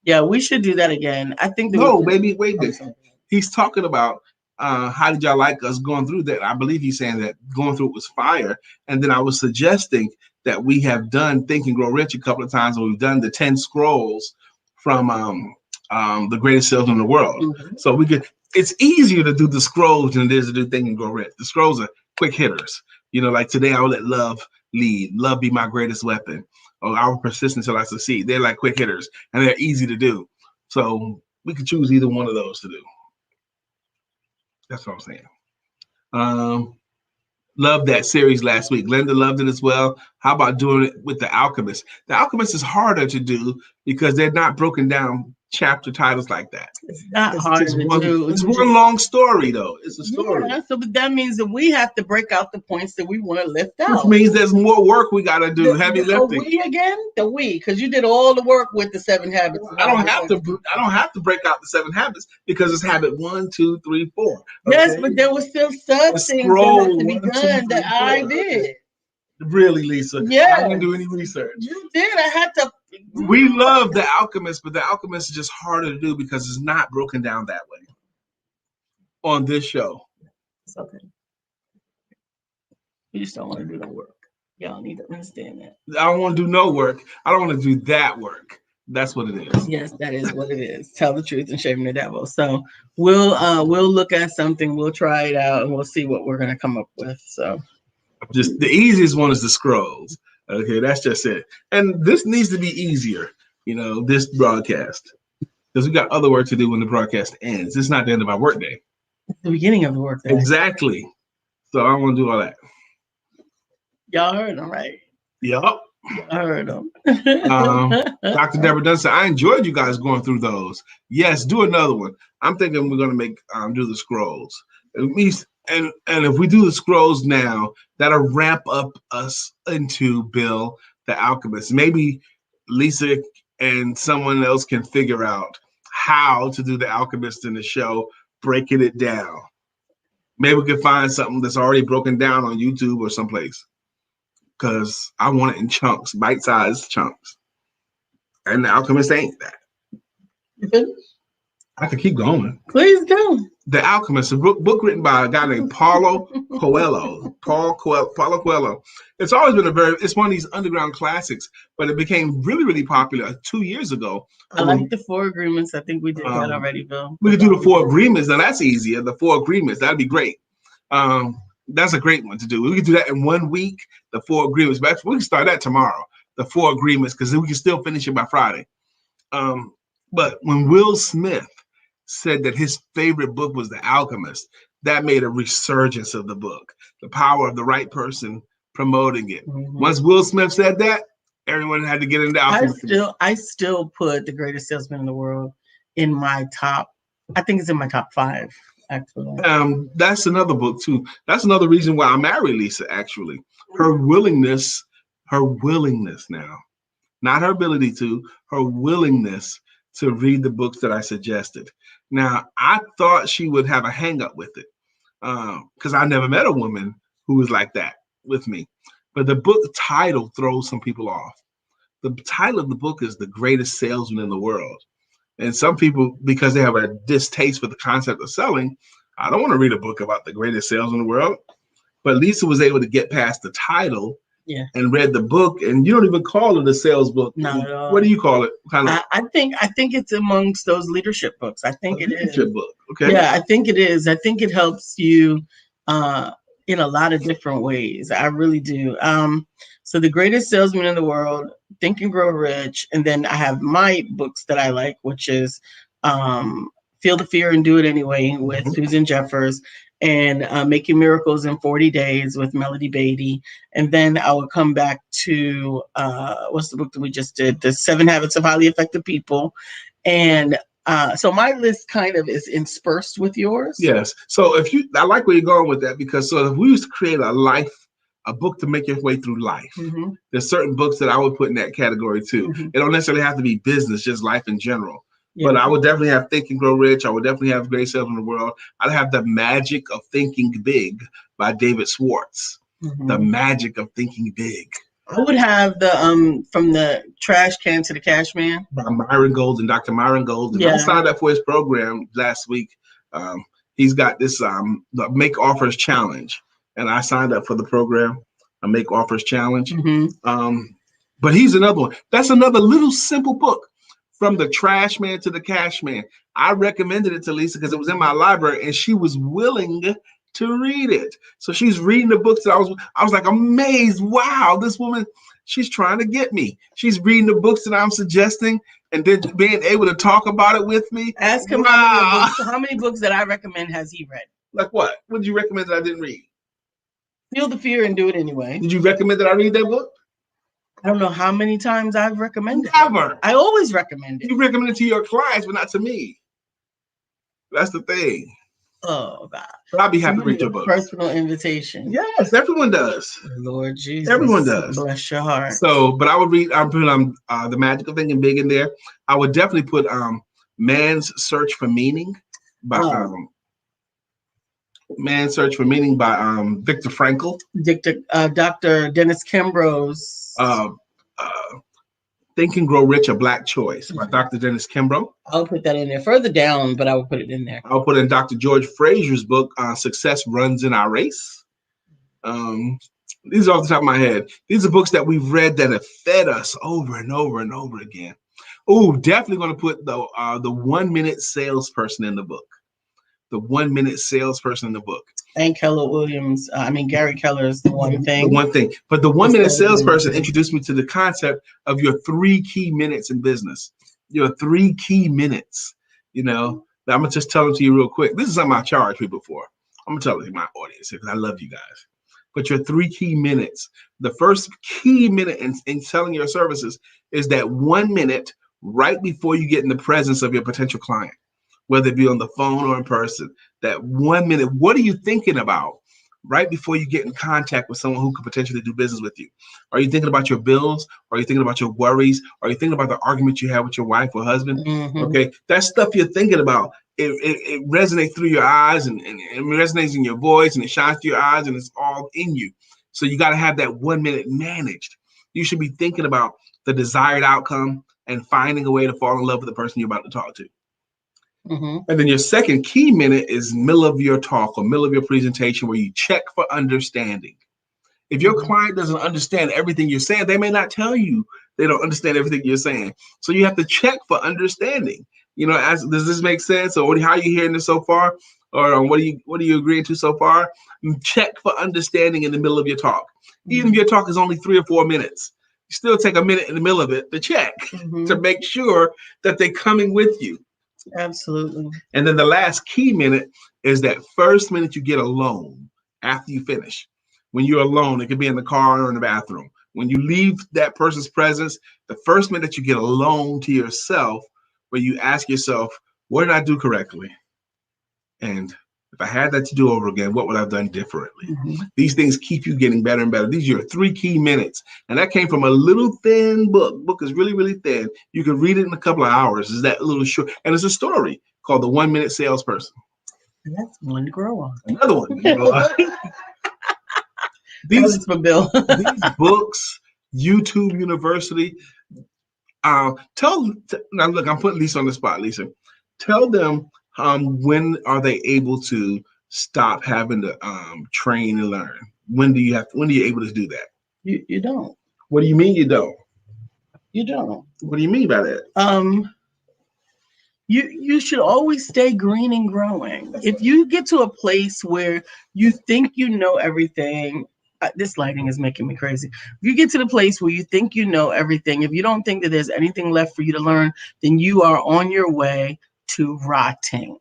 Yeah, we should do that again. I think that No, we baby, wait a minute. He's talking about how did y'all like us going through that? I believe he's saying that going through it was fire. And then I was suggesting that we have done Think and Grow Rich a couple of times, and we've done the 10 scrolls from the greatest salesman in the world. Mhm. So we could. It's easier to do the scrolls than it is to do Think and Grow Rich. The scrolls are quick hitters. You know, like today I will let love lead. Love be my greatest weapon. Or I will persist until I succeed. They're like quick hitters, and they're easy to do. So we could choose either one of those to do. That's what I'm saying. Loved that series last week. Linda loved it as well. How about doing it with The Alchemist? The Alchemist is harder to do because they're not broken down chapter titles like that. It's not hard to do. It's one long story, though. It's a story. Yeah, so but that means that we have to break out the points that we want to lift out. Which means there's more work we got to do. Heavy lifting. We again? The we, because you did all the work with the 7 habits. I don't have to break out the 7 habits because it's habit 1, 2, 3, 4. Okay? Yes, but there was still some things that had to be done that I did. Really, Lisa? Yeah. I didn't do any research. You did. I had to. We love The Alchemist, but The Alchemist is just harder to do because it's not broken down that way on this show. It's okay. We just don't want to do the work. Y'all need to understand that. I don't want to do no work. I don't want to do that work. That's what it is. Yes, that is what it is. Tell the truth and shame the devil. So we'll look at something. We'll try it out, and we'll see what we're gonna come up with. So just the easiest one is the scrolls. Okay, that's just it. And this needs to be easier. You know, this broadcast, because we got other work to do when the broadcast ends. It's not the end of our workday. It's the beginning of the workday. Exactly. So I don't want to do all that. Y'all heard them, right? Yup. I heard them. Dr. Deborah Dunn said, I enjoyed you guys going through those. Yes, do another one. I'm thinking we're going to do the scrolls. At least, and if we do the scrolls now, that'll ramp up us into Bill, the Alchemist. Maybe Lisa and someone else can figure out how to do the Alchemist in the show, breaking it down. Maybe we can find something that's already broken down on YouTube or someplace. Because I want it in chunks, bite-sized chunks. And The Alchemist ain't that. I could keep going. Please do. The Alchemist, a book written by a guy named Paulo Coelho. Paulo Coelho. It's always been it's one of these underground classics, but it became really, really popular 2 years ago. I like the 4 Agreements. I think we did that already, Bill. We could do the 4 Agreements. Now that's easier. The 4 Agreements. That'd be great. That's a great one to do. We can do that in 1 week, the 4 Agreements. But we can start that tomorrow, the 4 Agreements, because then we can still finish it by Friday. But when Will Smith said that his favorite book was The Alchemist, that made a resurgence of the book. The power of the right person promoting it. Mm-hmm. Once Will Smith said that, everyone had to get into Alchemist. I still put The Greatest Salesman in the World in my top. I think it's in my top 5. Actually. That's another book too. That's another reason why I married Lisa. Actually, her willingness now, not her ability to, her willingness to read the books that I suggested. Now, I thought she would have a hang up with it because I never met a woman who was like that with me. But the book title throws some people off. The title of the book is The Greatest Salesman in the World. And some people, because they have a distaste for the concept of selling, I don't want to read a book about the greatest salesman in the world. But Lisa was able to get past the title and read the book. And you don't even call it a sales book. Not at all. What do you call it? I think it's amongst those leadership books. I think it is. Leadership book. Okay. Yeah, I think it is. I think it helps you in a lot of different ways. I really do. So The Greatest Salesman in the World, Think and Grow Rich. And then I have my books that I like, which is Feel the Fear and Do It Anyway with Susan Jeffers, and Making Miracles in 40 Days with Melody Beatty. And then I will come back to, what's the book that we just did? The 7 Habits of Highly Effective People. And so my list kind of is interspersed with yours. Yes. So I like where you're going with that, because if we used to create a book to make your way through life, there's certain books that I would put in that category too. It don't necessarily have to be business, just life in general. Yeah. But I would definitely have Think and Grow Rich. I would definitely have Great Sales in the World. I'd have The Magic of Thinking Big by David Schwartz. The Magic of Thinking Big. I would have the From the Trash Can to the Cash Man by Myron Golden, Dr. Myron Golden. Yeah. I signed up for his program last week. He's got this the Make Offers Challenge, and I signed up for the program, a Make Offers Challenge. But he's another one. That's another little simple book, From the Trash Man to the Cash Man. I recommended it to Lisa because it was in my library, and she was willing to read it. So she's reading the books that I was like amazed. Wow, this woman, she's trying to get me. She's reading the books that I'm suggesting and then being able to talk about it with me. Ask him how many books that I recommend has he read? Like what? What did you recommend that I didn't read? Feel the Fear and Do It Anyway. Did you recommend that I read that book? I don't know how many times I've recommended it. Never. I always recommend it. You recommend it to your clients, but not to me. That's the thing. Oh, God. But I'll be happy to read your book. Personal invitation. Yes, everyone does. Lord Jesus. Everyone does. Bless your heart. So, but I would read, I'm putting The Magic of Thinking Big in there. I would definitely put Man's Search for Meaning by Man's Search for Meaning by Viktor Frankl. Dr. Dennis Kimbrough's Think and Grow Rich, A Black Choice by Dr. Dennis Kimbrough. I'll put that in there. Further down, but I will put it in there. I'll put in Dr. George Frazier's book, Success Runs in Our Race. These are off the top of my head. These are books that we've read that have fed us over and over and over again. Oh, definitely going to put the 1 minute salesperson in the book. The 1 minute salesperson in the book. And Gary Keller's The One Thing. The One Thing. But the 1 minute salesperson introduced me to the concept of your 3 key minutes in business. Your 3 key minutes. You know, I'm going to just tell them to you real quick. This is something I charge people for. I'm going to tell it to my audience because I love you guys. But your 3 key minutes. The first key minute in selling your services is that 1 minute right before you get in the presence of your potential client, whether it be on the phone or in person. That 1 minute, what are you thinking about right before you get in contact with someone who could potentially do business with you? Are you thinking about your bills? Are you thinking about your worries? Are you thinking about the argument you have with your wife or husband? Okay, that stuff you're thinking about, it resonates through your eyes and it resonates in your voice and it shines through your eyes and it's all in you. So you got to have that 1 minute managed. You should be thinking about the desired outcome and finding a way to fall in love with the person you're about to talk to. And then your second key minute is middle of your talk or middle of your presentation where you check for understanding. If your client doesn't understand everything you're saying, they may not tell you they don't understand everything you're saying. So you have to check for understanding. You know, does this make sense? Or how are you hearing this so far? Or what are you agreeing to so far? Check for understanding in the middle of your talk. Even if your talk is only 3 or 4 minutes, you still take a minute in the middle of it to check to make sure that they're coming with you. Absolutely. And then the last key minute is that first minute you get alone after you finish. When you're alone, it could be in the car or in the bathroom. When you leave that person's presence, the first minute you get alone to yourself, where you ask yourself, what did I do correctly? And if I had that to do over again, what would I have done differently? These things keep you getting better and better. These are your 3 key minutes. And that came from a little thin book. Book is really, really thin. You can read it in a couple of hours. It's that little short. And it's a story called The 1 Minute Salesperson. And that's one to grow on. Another one. These books, YouTube University. Now look, I'm putting Lisa on the spot. Lisa, tell them when are they able to stop having to train and learn? When are you able to do that? You don't. What do you mean you don't? You don't. What do you mean by that? You should always stay green and growing. If you get to a place where you think you know everything, this lighting is making me crazy. If you get to the place where you think you know everything, if you don't think that there's anything left for you to learn, then you are on your way to rotting.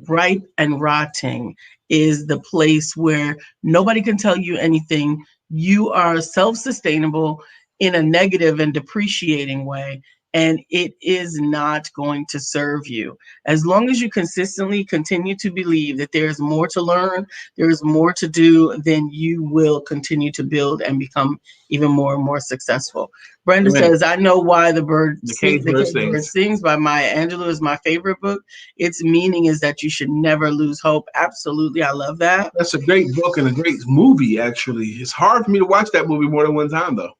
Right? And rotting is the place where nobody can tell you anything. You are self-sustainable in a negative and depreciating way. and it is not going to serve you. As long as you consistently continue to believe that there's more to learn, there's more to do, then you will continue to build and become even more and more successful. Brenda Amen. says, I know why The cage bird the cage bird sings. sings by Maya Angelou is my favorite book. Its meaning is that you should never lose hope. Absolutely. I love that. That's a great book and a great movie, actually. It's hard for me to watch that movie more than one time, though.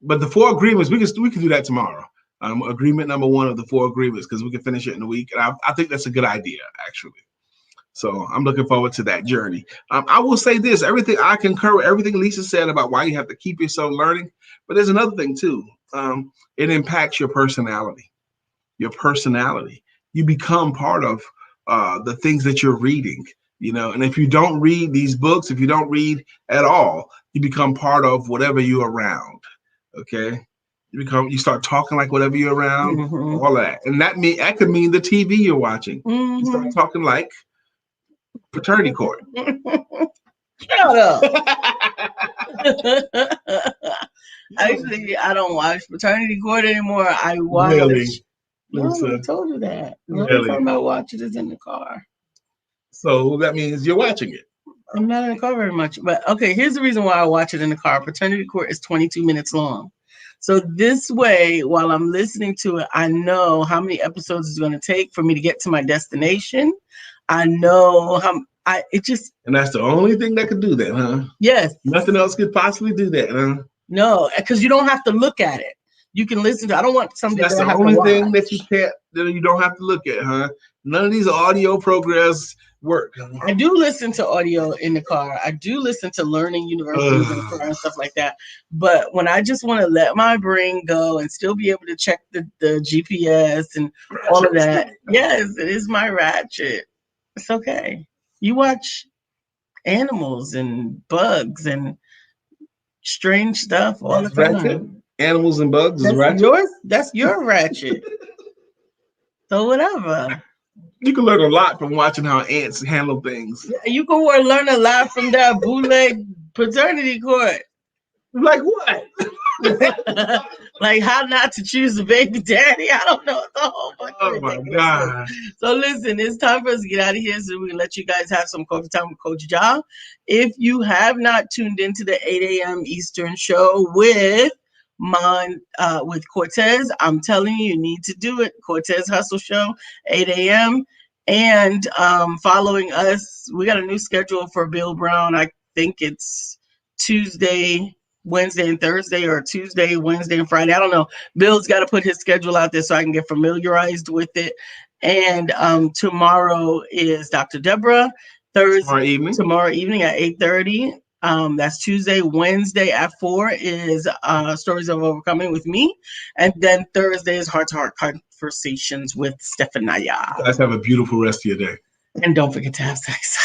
But the four agreements, we can do that tomorrow. Agreement number one of the four agreements, because we can finish it in a week. And I think that's a good idea, actually. So I'm looking forward to that journey. I will say this, I concur with everything Lisa said about why you have to keep yourself learning. But there's another thing too. It impacts your personality. Your personality. You become part of the things that you're reading, and if you don't read these books, if you don't read at all, you become part of whatever you're around. Okay. You start talking like whatever you're around, all of that. And that could mean the TV you're watching. You start talking like Paternity Court. Shut up. Actually, I don't watch Paternity Court anymore. I watch. Really? No, I told you that. The only Really? time I watch it is in the car. So that means you're watching it. I'm not in the car very much. But okay, here's the reason why I watch it in the car. Paternity Court is 22 minutes long. So this way, while I'm listening to it, I know how many episodes it's going to take for me to get to my destination. I know And that's the only thing that could do that, huh? Yes. Nothing else could possibly do that, huh? No, because you don't have to look at it. You can listen to. I don't want something. That's the only thing that you don't have to look at, huh? None of these audio programs work. I do listen to audio in the car. I do listen to learning universities in the car and stuff like that. But when I just want to let my brain go and still be able to check the GPS and all of that, yes, it is my ratchet. It's okay. You watch animals and bugs and strange stuff all the time. Ratchet? Animals and bugs is ratchet? That's your ratchet. So whatever. You can learn a lot from watching how ants handle things. You can learn a lot from that bootleg Paternity Court. Like what? Like how not to choose a baby daddy. I don't know. It's a whole bunch of my God. So listen, it's time for us to get out of here so we can let you guys have some coffee time with Coach Ja. If you have not tuned into the 8 a.m. Eastern show with Cortez, I'm telling you need to do it. Cortez Hustle Show, 8 a.m. And following us, we got a new schedule for Bill Brown. I think it's Tuesday, Wednesday, and Thursday, or Tuesday, Wednesday, and Friday. I don't know. Bill's got to put his schedule out there so I can get familiarized with it. And tomorrow is Dr. Deborah. Tomorrow evening at 8:30. That's Tuesday. Wednesday at 4 is Stories of Overcoming with me. And then Thursday is Heart to Heart Conversations with Stephania. You guys have a beautiful rest of your day. And don't forget to have sex.